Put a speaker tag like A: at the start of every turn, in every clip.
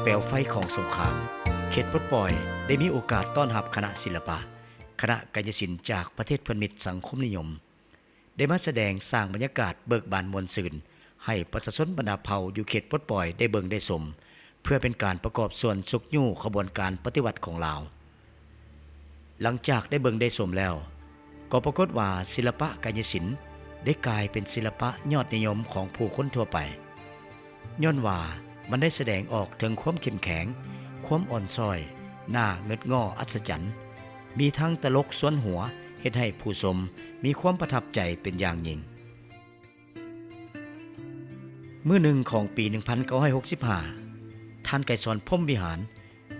A: เปลวไฟของสงครามเขตปลดปล่อยได้มีโอกาสต้อนรับคณะศิลปะคณะกายศิลป์จากประเทศเพื่อนมิตรสังคมนิยมได้มาแสดงสร้างบรรยากาศเบิกบานมวลซื่นให้ประชาชนบรรดาเผ่าอยู่เขตปลดปล่อยได้เบิ่งได้ชมเพื่อเป็นการประกอบส่วนสุกยู่ขบวนการปฏิวัติของลาวหลังจากได้เบิ่งได้ชมแล้วก็ปรากฏว่าศิลปะกายศิลป์ได้กลายเป็นศิลปะยอดนิยมของผู้คนทั่วไปย้อนว่ามันได้แสดงออกถึงความเข้มแข็งความอ่อนช้อยหน้าเงึดง่ออัศจรรย์มีทั้งตลกสวนหัวเฮ็ดให้ผู้ชมมีความประทับใจเป็นอย่างยิ่งมื้อหนึ่งของปี 1965 ท่านไกรสอนพรหมวิหาร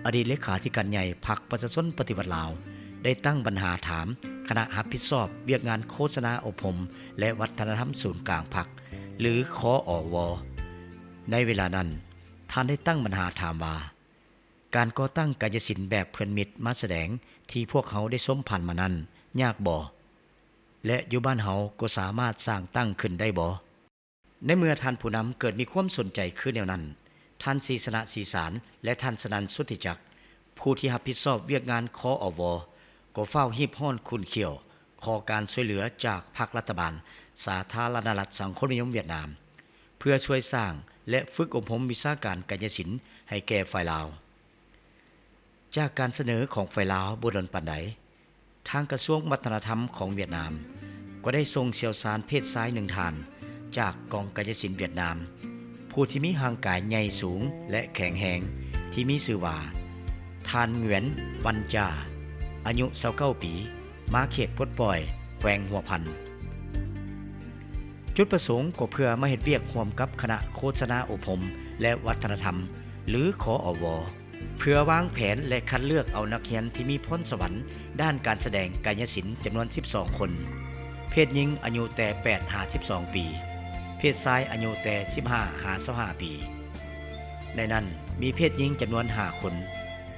A: อดีตเลขาธิการใหญ่พรรคประชาชนปฏิวัติลาวได้ตั้งปัญหาถามคณะรับผิดชอบเวียกงานโฆษณาอบรมและวัฒนธรรมศูนย์กลางพรรคหรือคอวในเวลานั้นท่านได้ตั้งปัญหาถามว่าการก่อตั้งกายศิลป์แบบเพื่อนมิตรมาแสดงที่พวกเขาได้สมผ่านมานั้นยากบ่และอยู่บ้านเฮาก็สามารถสร้างตั้งขึ้นได้บ่ในเมื่อท่านผู้นำเกิดมีความสนใจขึ้นแนวนั้นท่านศรีสนะศรีสารและท่านสนันสุทธิจักรผู้ที่รับผิดชอบเวียกงานคอวก็เฝ้าฮีบฮ้อนคุณเขียวขอการช่วยเหลือจากภาครัฐบาลสาธารณรัฐสังคมนิยมเวียดนามเพื่อช่วยสร้างและฝึกอบรมวิชาการกายศิลป์ให้แก่ฝ่ายลาวจากการเสนอของฝ่ายลาวบ่ดลปานใดทางกระทรวงวัฒนธรรมของเวียดนามก็ได้ส่งเชี่ยวชาญเพศชาย1ท่านจากกองกายศิลป์เวียดนามผู้ที่มีร่างกายใหญ่สูงและแข็งแรงที่มีชื่อว่าท่านเหงือนวันจาอายุ29ปีมาเขตปลดปล่อยแขวงหัวพันจุดประสงค์ก็เพื่อมาเฮ็ดเวียกร่วมกับคณะโฆษณาอบรมและวัฒนธรรมหรือคอวเพื่อวางแผนและคัดเลือกเอานักเรียนที่มีพรสวรรค์ด้านการแสดงกายศิลป์จำนวน12คนเพศหญิงอายุแต่8-12ปีเพศชายอายุแต่15-25ปีในนั้นมีเพศหญิงจำนวน5คน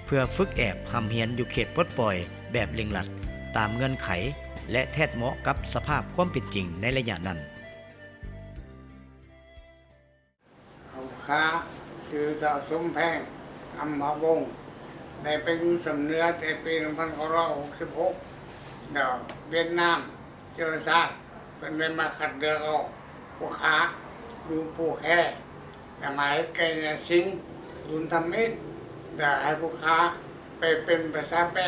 A: เพื่อฝึกแอบหำเฮียนอยู่เขตปลดปล่อยแบบเร่งรัดตามเงื่อนไขและแทดเหมาะกับสภาพความเป็นจริงในระยะนั้น
B: ค้าชื่อสะสมแพงอัมพวงศ์ได้ไปอยู่สำเนือแต่ปี 1966เดี๋ยวเวียดนามเชื้อชาติเป็นได้มาขัดเลือกออกผู้ค้าอยู่ผู้แค่แต่หมายไกลสิงรุ่นทำมิตรเดี๋ยวให้ผู้ค้าไปเป็นภาษาแปร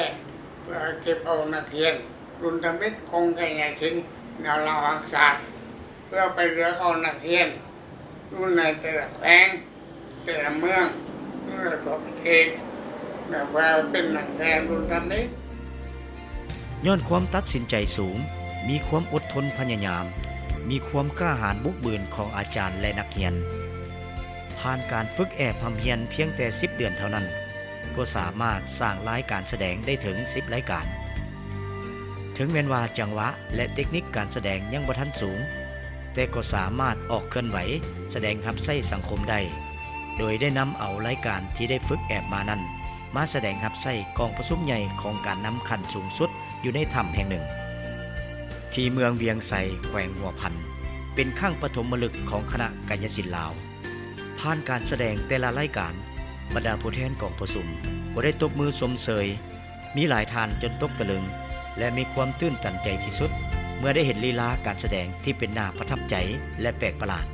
B: เพื่อเก็บเอานักเรียนรุ่นทำมิตรคงไกลสิงแนวเราหักศาสตร์เพื่อไปเลือกเอานักเรียนรุ่นในแต่ละแขวงแต่ละเมืองรุ่นในทั่วประเทศแบบว่าเป็นนักแสดงรุ่นทำนี้
A: ย้อนความตัดสินใจสูงมีความอดทนพยายามมีความกล้าหาญบุกบืนของอาจารย์และนักเรียนผ่านการฝึกแอบทำเรียนเพียงแต่10 เดือนเท่านั้นก็สามารถสร้างรายการแสดงได้ถึง10 รายการถึงแม้ว่าจังหวะและเทคนิคการแสดงยังบ่ทันสูงแต่ก็สามารถออกเคลื่อนไหวแสดงรับใช้สังคมได้โดยได้นำเอารายการที่ได้ฝึกแอบมานั้นมาแสดงรับใช้กองประชุมใหญ่ของการนำขั้นสูงสุดอยู่ในถ้ำแห่งหนึ่งที่เมืองเวียงไสแขวงหัวพันเป็นข้างปฐมฤกษ์ของคณะกายศิลป์ลาวผ่านการแสดงแต่ละรายการบรรดาผู้แทนกองประชุมก็ได้ตบมือชมเชยมีหลายท่านจนตกตะลึงและมีความตื่นตันใจที่สุดเมื่อได้เห็นลีลาการแสดงที่เป็นน่าประทับใจและแปลกประหลาด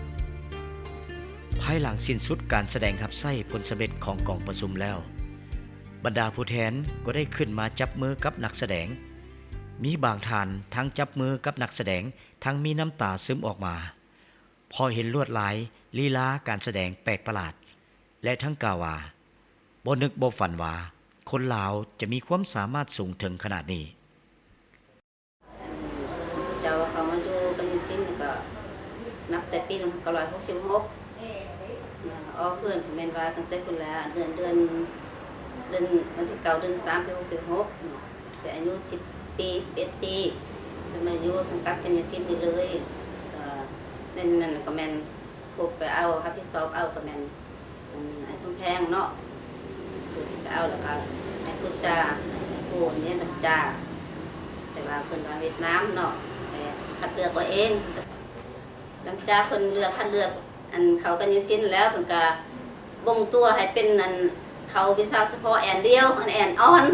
A: ภายหลังสิ้นสุดการแสดงรับใช้ผลสำเร็จของกองประชุมแล้วบรรดาผู้แทนก็ได้ขึ้นมาจับมือกับนักแสดงมีบางท่านทั้งจับมือกับนักแสดงทั้งมีน้ำตาซึมออกมาพอเห็นลวดลายลีลาการแสดงแปลกประหลาดและทั้งกล่าวว่าบ่นึกบ่ฝันว่าคนลาวจะมีความสามารถสูงถึงขนาดนี้
C: เจ้าเขามาอยู่กันสิ้นก็นับแต่ปี 1966อ๋อเพื่อนแม่นว่าตั้งแต่พุ่นแล้วเดือนวันที่9เดือน3ปี66แต่อายุ10 ปี11 ปีมาอยู่สังกัดกันสิ้นนี่เลยก็นั่นก็แม่นพบไปเอารับผิดชอบเอาก็แม่นไอ้สมแพงเนาะไปเอาแล้วก็ให้พูดจาให้ผู้นี้มันจาแต่ว่าเพิ่นว่าเวียดนามเนาะคัดเลือกตัวเองหลังจากเพิ่นเลือกคัดเลือกอันเขากันสิ้นแล้วเพิ่นก็ บ่งตัวให้เป็นอันเขาวิชาเฉพาะแอนเดียวอันแอนออน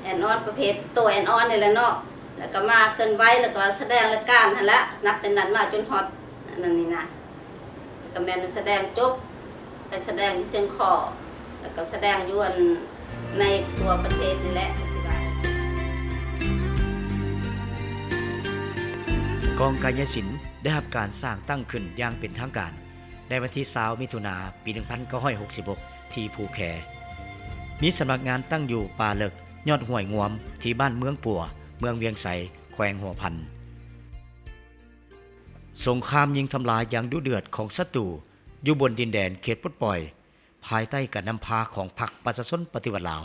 C: แอนออนประเภทตัวแอนออนนี่แหละเนาะแล้วก็มาเคลื่อนไหวแล้วก็แสดงรายการหั่นละนับแต่นั้นมาจนฮอตนั่นนี่นะแล้วก็แม่นแสดงจบไปแสดงที่เชียงขอแล้วก็แสดงอยู่ในตัวประเทศนี่แหละที่ว่าก
A: องกายศิลป์ได้รับการสร้างตั้งขึ้นอย่างเป็นทางการในวันที่20มิถุนายนปี1966ที่ภูแคมีสำนักงานตั้งอยู่ป่าเลิกยอดห้วยงวมที่บ้านเมืองปัวเมืองเวียงไสแขวงหัวพันสงครามยิงทำลายอย่างดุเดือดของศัตรูอยู่บนดินแดนเขตปลดปล่อยภายใต้การนำพาของพรรคประชาชนปฏิวัติลาว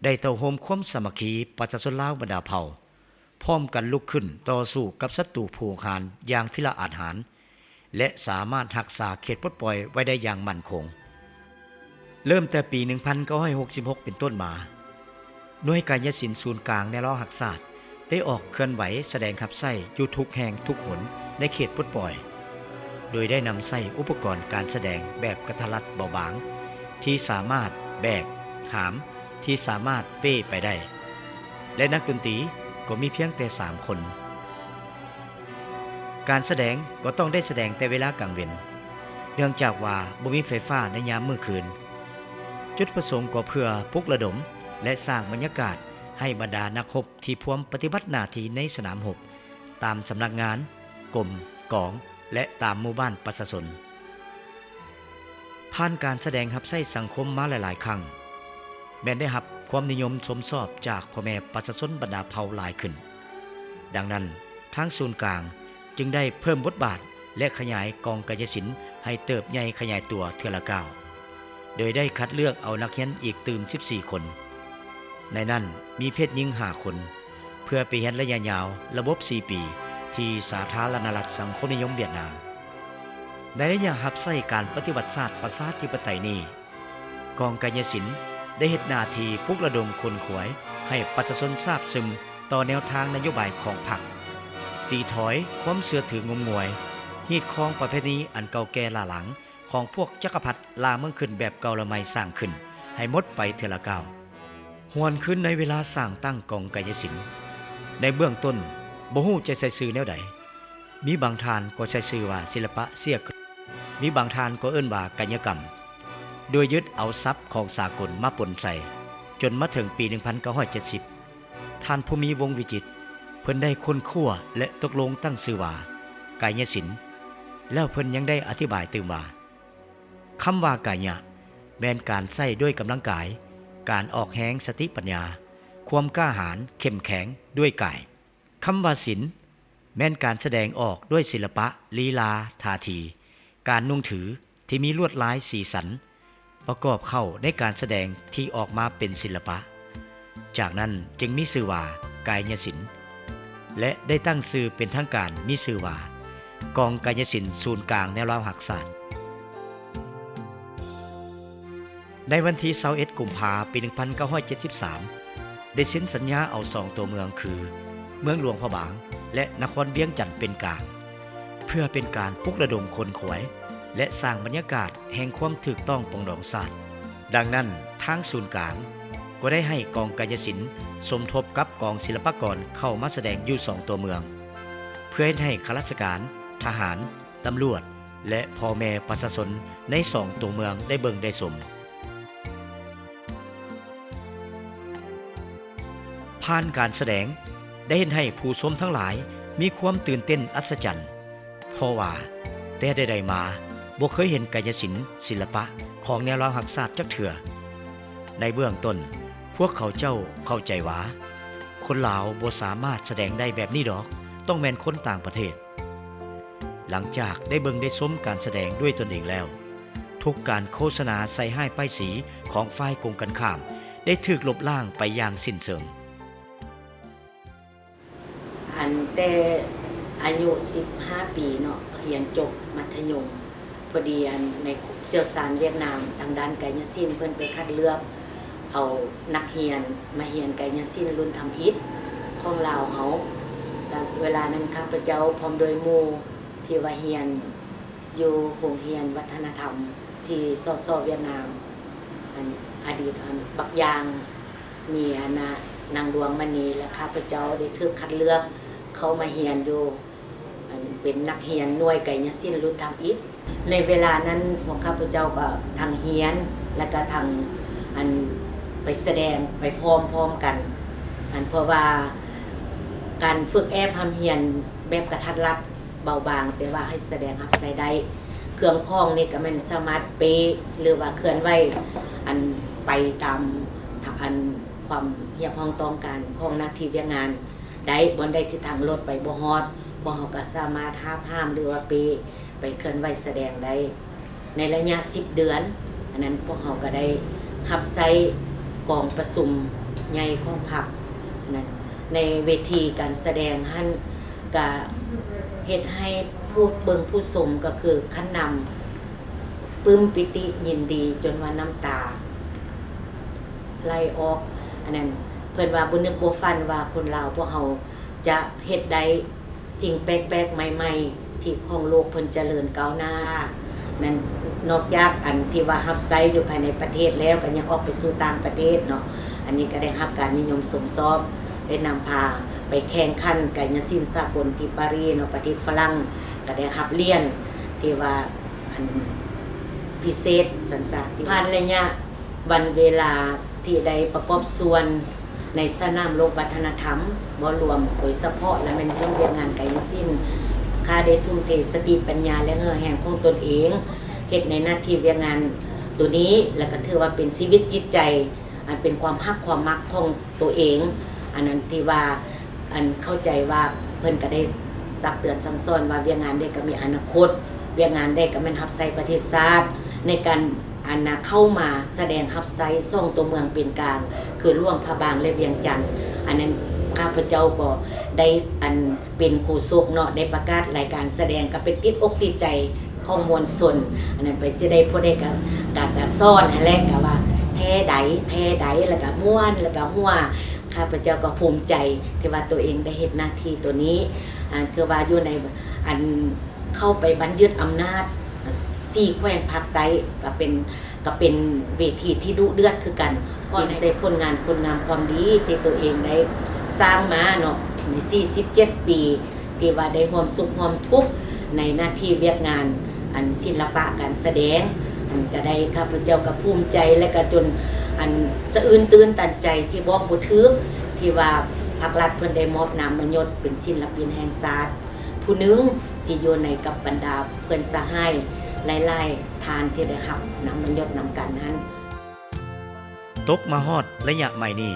A: ได้เต่าโฮมความสามัคคีประชาชนลาวบรรดาเผ่าพร้อมกันลุกขึ้นต่อสู้กับศัตรูผู้หารอย่างพิละอาจหาญและสามารถรักษาเขตปลดปล่อยไว้ได้อย่างมั่นคงเริ่มแต่ปี1966เป็นต้นมาหน่วยกายศิลป์ศูนย์กลางในล้อหักศาสตร์ได้ออกเคลื่อนไหวแสดงขับไส้อยู่ทุกแห่งทุกหนในเขตปลดปล่อยโดยได้นำไส้อุปกรณ์การแสดงแบบกระทัดรัดเบาบางที่สามารถแบกหามที่สามารถเป้ไปได้และนักดนตรีก็มีเพียงแต่3คนการแสดงก็ต้องได้แสดงแต่เวลากลางเว้นเนื่องจากว่าบ่มีไฟฟ้าในยามมื้อคืนจุดประสงค์ก็เพื่อปลุกระดมและสร้างบรรยากาศให้บรรดานักรบที่พร้อมปฏิบัติหน้าที่ในสนามรบตามสำนักงานกรมกองและตามหมู่บ้านประชาชนผ่านการแสดงรับใช้สังคมมาหลายๆครั้งแม้ได้รับความนิยมชมชอบจากพ่อแม่ประชาชนบรรดาเผ่าหลายขึ้นดังนั้นทางศูนย์กลางจึงได้เพิ่มบทบาทและขยายกองกายศิลป์ให้เติบใหญ่ขยายตัวเทื่อละก้าวโดยได้คัดเลือกเอานักเรียนอีกตื่ม14คนในนั้นมีเพศหญิง5คนเพื่อไปเรียนระยะยาวระบบ4ปีที่สาธารณรัฐสังคมนิยมเวียดนามในระยะรับใช้การปฏิวัติศาสตร์ประชาธิปไตยนี้กองกายศิลป์ได้เฮ็ดหน้าที่ปลุกระดมคนขวยให้ประชาชนทราบซึ้งต่อแนวทางนโยบายของพรรคตีถอยความเชื่อถืองมงวยฮีดคองประเพณีอันเก่าแก่ล้าหลังของพวกจักรพรรดิลาเมืองขึ้นแบบเก่าละไมสร้างขึ้นให้หมดไปเทื่อละก้าวหวนขึ้นในเวลาสร้างตั้งกองกายศิลป์ในเบื้องต้นบ่ฮู้จะใส่ชื่อแนวใดมีบางท่านก็ใช้ชื่อว่าศิลปะเสียกมีบางท่านก็เอิ้นว่ากายกรรมโดยยึดเอาทรัพย์ของสากลมาปนใส่จนมาถึงปี1970ท่านภูมิวงศ์วิจิตรเพิ่นได้ค้นคว้าและตกลงตั้งชื่อว่ากายศิลป์แล้วเพิ่นยังได้อธิบายตื่มว่าคำว่ากายะแม่นการใช้ด้วยกำลังกายการออกแหงสติปัญญาความกล้าหาญเข้มแข็งด้วยกายคำว่าศิลป์แม่นการแสดงออกด้วยศิลปะลีลาท่าทีการนุ่งถือที่มีลวดลายสีสันประกอบเข้าในการแสดงที่ออกมาเป็นศิลปะจากนั้นจึงมีชื่อว่ากายศิลป์และได้ตั้งชื่อเป็นทางการมีชื่อว่ากองกายศิลป์ศูนย์กลางแนวราวหักศาสตร์ในวันที่21กุมภาพันธ์ปี1973ได้เซ็นสัญญาเอา2ตัวเมืองคือเมืองหลวงพระบางและนครเวียงจันทน์เป็นกลางเพื่อเป็นการปลุกระดมคนขวยและสร้างบรรยากาศแห่งความถูกต้องปรองดองศาสตร์ดังนั้นทางศูนย์กลางก็ได้ให้กองกายศิลป์สมทบกับกองศิลปากรเข้ามาแสดงอยู่2ตัวเมืองเพื่อให้ข้าราชการทหารตำรวจและพ่อแม่ประชาชนใน2ตัวเมืองได้เบิ่งได้ชมผ่านการแสดงได้เห็นให้ผู้ชมทั้งหลายมีความตื่นเต้นอัศจรรย์เพราะว่าแต่ใดๆมาบ่เคยเห็นกายศิลป์ศิลปะของแนวราวหักศาสตร์จักเทื่อในเบื้องต้นพวกเขาเจ้าเข้าใจว่าคนลาวบ่สามารถแสดงได้แบบนี้ดอกต้องแม่นคนต่างประเทศหลังจากได้เบิ่งได้ชมการแสดงด้วยตนเองแล้วทุกการโฆษณาใส่ให้ป้ายสีของฝ่ายกงกันข้ามได้ถูกลบล้างไปอย่างสิ้นเชิง
D: อันแต่อายุ15ปีเนาะเรียนจบมัธยมพอดีอันในเสี่ยวซานเวียดนามทางด้านกายศิลป์เพิ่นไปคัดเลือกเอานักเรียนมาเรียนกายศิลป์รุ่นทำอิฐของลาวเฮาแล้วเวลานั้นข้าพเจ้าพร้อมโดยหมู่ที่ว่าเรียนอยู่โรงเรียนวัฒนธรรมที่ ที่สเวียดนามอันอดีตอันบักยางมีนางดวงมณีและข้าพเจ้าได้ถูกคัดเลือกเข้ามาเรียนอยู่อันเป็นนักเรียนหน่วยไก่ยศิลป์รุ่นทำอิฐในเวลานั้นพวกข้าพเจ้าก็ทางเรียนและก็ทางอันไปแสดงไปพร้อมๆกันอันเพราะว่าการฝึกแอบทำเรียนแบบกระทัดรัดเบาบางแต่ว่าให้แสดงรับใส่ได้เครื่องคล้องนี่ก็แม่นสามารถเปหรือว่าเคลื่อนไหวอันไปตามอันความเรียบร้อยต้องการของหน้าที่เวียงงานได้บ่ได้ที่ทางรถไปบ่ฮอดพวกเฮาก็สามารถห้ามหรือว่าไปเคลื่อนไหวแสดงได้ในระยะ10เดือนอันนั้นพวกเฮาก็ได้รับใช้กองประชุมใหญ่ของพรรคนั้นในเวทีการแสดงหั่นก็เฮ็ดให้ผู้เบิ่งผู้ชมก็คือคันนำปลื้มปิติยินดีจนว่าน้ำตาไหลออกอันนั้นเพิ่นว่าบ่นึกบ่ฝันว่าคนลาวพวกเฮาจะเฮ็ดได้สิ่งแปลกๆใหม่ๆที่ของโลกเพิ่นเจริญก้าวหน้านั้นนอกจากอันที่ว่ารับใช้อยู่ภายในประเทศแล้วก็ยังออกไปสู่ต่างประเทศเนาะอันนี้ก็ได้รับการนิยมชมชอบได้นำพาไปแข่งขันไก่ยศิลป์สากลที่ปารีสเนาะประเทศฝรั่งก็ได้รับเรียนที่ว่าอันพิเศษสันสาที่ผ่านระยะวันเวลาที่ได้ประกอบส่วนในสนามโลกวัฒนธรรมบ่รวมโดยเฉพาะและเป็นเรื่องเวียงงานไก่ยศิลป์ค่าได้ทุ่มเทสติปัญญาและเหือแห่งของตนเองเฮ็ดในหน้าที่เวียงงานตัวนี้แล้วก็ถือว่าเป็นชีวิตจิตใจอันเป็นความฮักความมักของตัวเองอันนั้นที่ว่าอันเข้าใจว่าเพิ่นก็ได้ตักเตือนสั่งสอนว่าเวียงงานได้ก็มีอนาคตเวียงงานได้ก็แม่นรับใช้ประเทศชาติในการเข้ามาแสดงรับใช้ส่งตัวเมืองเป็นกลางคือหลวงพระบางและเวียงจันทน์อันนั้นข้าพเจ้าก็ได้อันเป็นโฆษกเนาะได้ประกาศรายการแสดงก็เป็นติดอกติดใจของมวลชนอันนั้นไปสิได้ผู้ใดก็ซ่อนให้แลกก็ว่าแท้ใดแล้วก็ม่วนแล้วก็หัวข้าพเจ้าก็ภูมิใจที่ว่าตัวเองได้เฮ็ดหน้าที่ตัวนี้คือว่าอยู่ในอันเข้าไปบัญยึดอำนาจ4แขวงภาคใต้ก็เป็นเวทีที่ดุเดือดคือกันเพราะใส่ผลงานคนงามความดีที่ตัวเองได้สร้างมาเนาะใน47ปีที่ว่าได้ร่วมสุขร่วมทุกข์ในหน้าที่เวียกงานอันศิลปะการแสดงอันก็ได้ข้าพเจ้าก็ภูมิใจและก็จนอันสะอื้นตื่นตันใจที่บอกบ่ถึกที่ว่าภาครัฐเพิ่นได้มอบนามยศเป็นศิลปินแห่งชาติผู้หนึงที่อยู่ในกับบรรดาเพื่อนสหายหลายๆทานที่ได้รับนามยศนำกันนั้น
A: ตกมาฮอดระยะใหม่นี้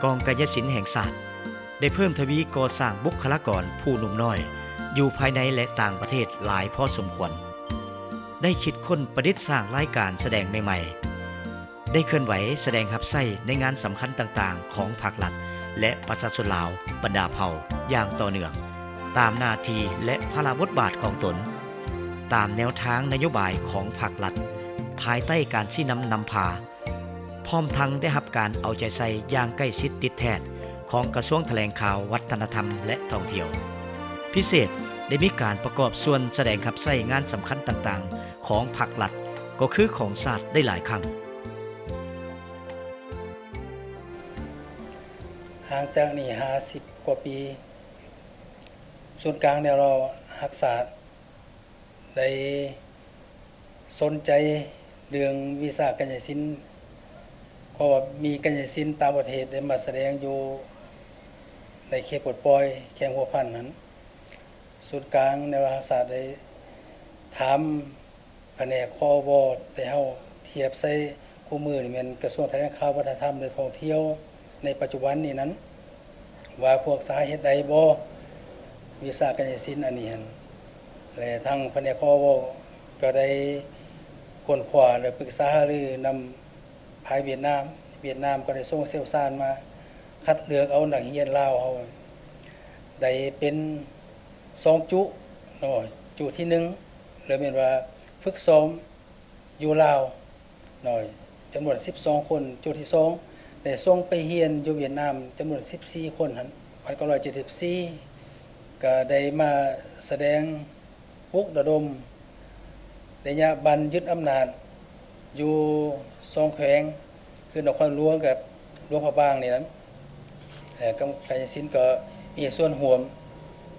A: กองกายศิลป์แห่งชาติได้เพิ่มทวีก่อสร้างบุคลากรผู้หนุ่มน้อยอยู่ภายในและต่างประเทศหลายพอสมควรได้คิดค้นประดิษฐ์สร้างรายการแสดงใหม่ๆได้เคลื่อนไหวแสดงรับใช้ในงานสำคัญต่างๆของภาครัฐและประชาชนลาวบรรดาเผ่าอย่างต่อเนื่องตามหน้าที่และภาระบทบาทของตนตามแนวทางนโยบายของภาครัฐภายใต้การชี้นำพาพร้อมทั้งได้รับการเอาใจใส่อย่างใกล้ชิดติดแทนของกระทรวงแถลงข่าววัฒนธรรมและท่องเที่ยวพิเศษได้มีการประกอบส่วนแสดงขับไส้งานสำคัญต่างๆของภาครัฐก็คือของศาสตร์ได้หลายครั้ง
E: ห่างจากนี่50กว่าปีส่วนกลางเนี่ยเรารักษาได้สนใจเรื่องวิชากัญญศิลป์เพราะว่ามีกัญญศิลป์ต่างประเทศได้มาแสดงอยู่ในเขตปลดปล่อยแข่งหัวพันนั้นส่วนกลางในรักษาได้ถามแผนกคอบแต่เฮาเทียบใส่คู่มือนี่แม่นกระทรวงแถลงข่าววัฒนธรรมและท่องเที่ยวในปัจจุบันนี้นั้นว่าพวกสาเหตุใดบ่วิชากัญญศิลป์อันนี้หั่นและทางแผนกคอบก็ได้ค้นคว้าและปรึกษาหารือนำภายเวียดนามก็ได้ส่งเชี่ยวชาญมาคัดเลือกเอานักเรียนลาวเฮาได้เป็น2จุเนาะจุที่1แล้วแม่นว่าฝึกซ้อมอยู่ลาวหน่อยจำนวน12คนจุที่2ได้ส่งไปเรียนอยู่เวียดนามจำนวน14คนหั่น1974ก็ได้มาแสดงปลุกระดมระยะบันยึดอำนาจ อยู่2แขวงคือนครหลวงกับหลวงพระบางนี่นั้นกายศิลป์ก็มีส่วนร่วม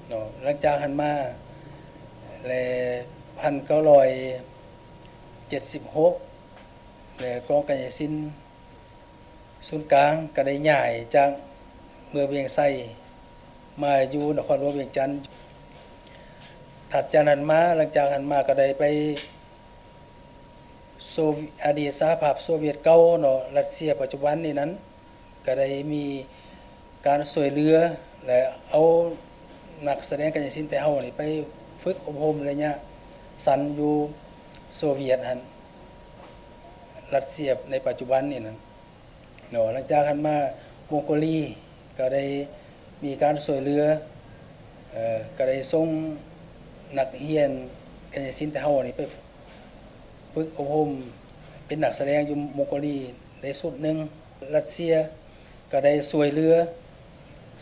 E: เนาะหลังจากหันมาและ1976และกองกายศิลป์ศูนย์กลางก็ได้ย้ายจากเมืองเวียงไส้มาอยู่นครหลวงเวียงจันทน์ถัดจากนั้นมาหลังจากหันมาก็ได้ไปอดีตสหภาพโซเวียตเก่าเนาะรัสเซียปัจจุบันนี้นั้นก็ได้มีการช่วยเหลือและเอานักแสดงกายศิลป์แต่เฮานี่ไปฝึกอบรมระยะสั้นอยู่โซเวียตหั่นรัสเซียในปัจจุบันนี่นั้นเนาะหลังจากหันมามองโกลีก็ได้มีการช่วยเหลือก็ได้ส่งนักเรียนกายศิลป์แต่เฮานี่ไปฝึกอบรมเป็นนักแสดงอยู่มองโกลีได้สุดหนึ่งรัสเซียก็ได้ช่วยเหลือ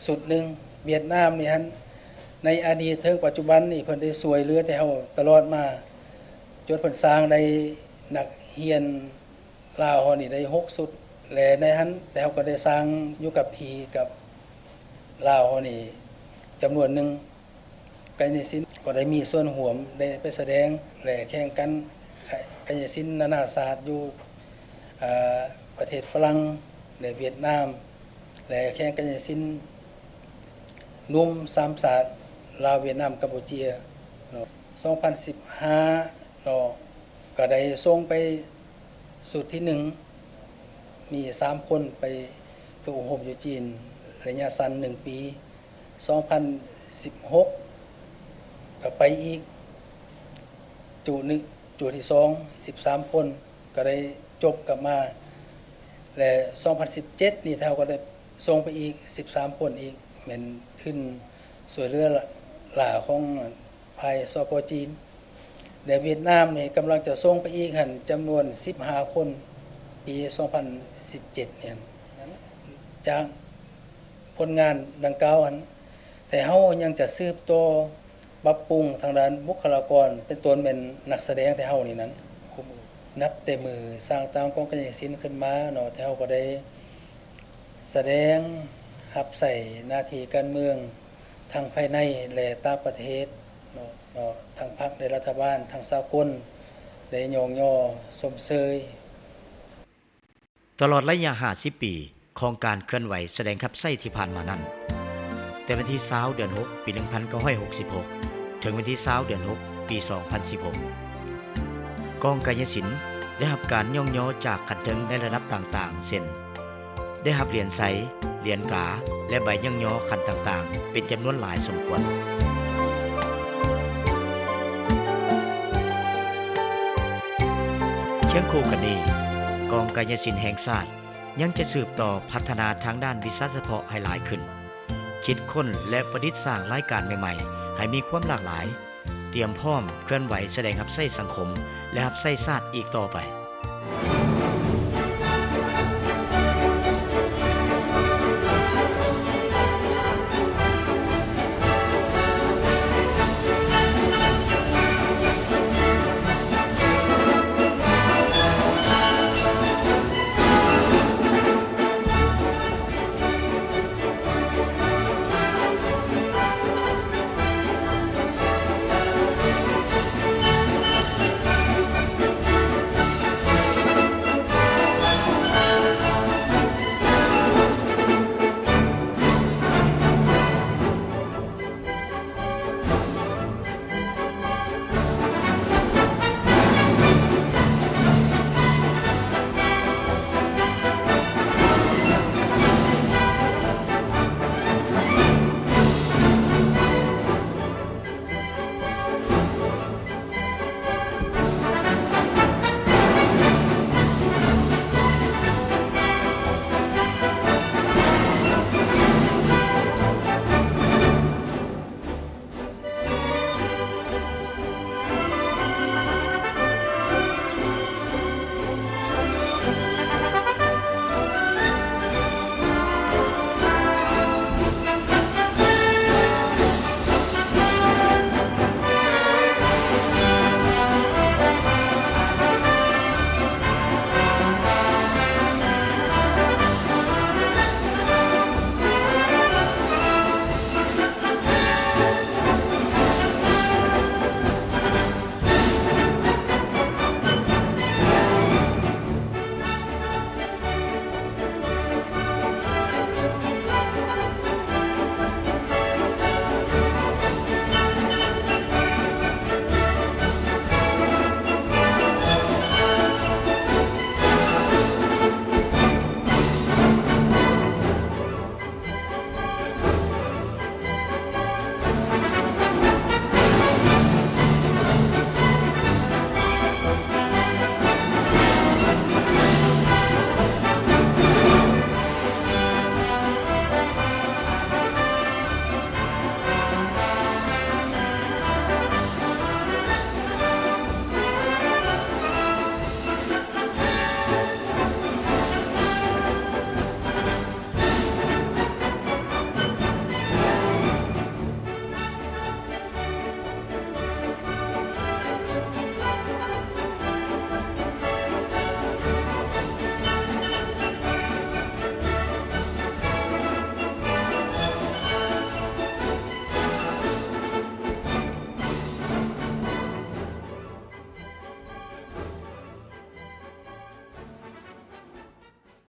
E: สุดหนึ่งเวียดนามนี่ฮั่นในอดีตถึงปัจจุบันนี่เพิ่นได้ช่วยเหลือแต่เฮาตลอดมาจนเพิ่นสร้างได้นักเรียนลาวเฮานี่ได้6สุดและในฮั่นแต่เฮาก็ได้สร้างอยู่กับพีกับลาวเฮานี่จำนวนหนึ่งกายศิลป์ก็ได้มีส่วนร่วมได้ไปแสดงและแข่งกันกายศิลป์นานาศาสตร์อยู่ประเทศฝรั่งและเวียดนามและแข่งกายศิลป์นุ่ม3ศาสตร์ลาวเวียดนามกัมพูเชียเนาะ2015เนาะก็ได้ส่งไปสุดที่1มี3คนไปฝึกอบรมอยู่จีนระยะสั้น1ปี2016ก็ไปอีกจุดที่2 13คนก็ได้จบกลับมาและ2017นี่เท่าก็ได้ส่งไปอีก13คนอีกแม่นขึ้นสวยเรือหลาของภายสป.จีนและเวียดนามนี่กำลังจะส่งไปอีกหั่นจำนวน15คนปี2017เนี่ยจากผลงานดังกล่าวหั่นแต่เฮายังจะสืบต่อปรับปรุงทางด้านบุคลากรเป็นตนเป็นนักแสดงแต่เฮานี่นั้นนับแต่มือสร้างตามกองกายศิลป์ขึ้นมาเนาะแต่เฮาก็ได้แสดงรับใส่หน้าที่การเมืองทางภายในและต่างประเทศเนาะทางพรรคในรัฐบาลทางสากลได้ยองย่อสมเชย
A: ตลอดระยะ50 ปีของการเคลื่อนไหวแสดงขับไส้ที่ผ่านมานั้นแต่วันที่20เดือน6ปี1966ถึงวันที่20เดือน6ปี2016กองกายศิลป์ได้รับการย่องย่อจากขันเทิงในระดับต่างๆเช่นได้รับเหรียญไซเหรียญกาและใบย่องย่อขันต่างๆเป็นจำนวนหลายสมควรเชียงคู่กันนี้กองกายศิลป์แห่งชาติยังจะสืบต่อพัฒนาทางด้านวิชาเฉพาะให้หลายขึ้นคิดค้นและประดิษฐ์สร้างรายการใหม่ๆให้มีความหลากหลายเตรียมพร้อมเคลื่อนไหวแสดงรับใช้สังคมและรับใช้ชาติอีกต่อไป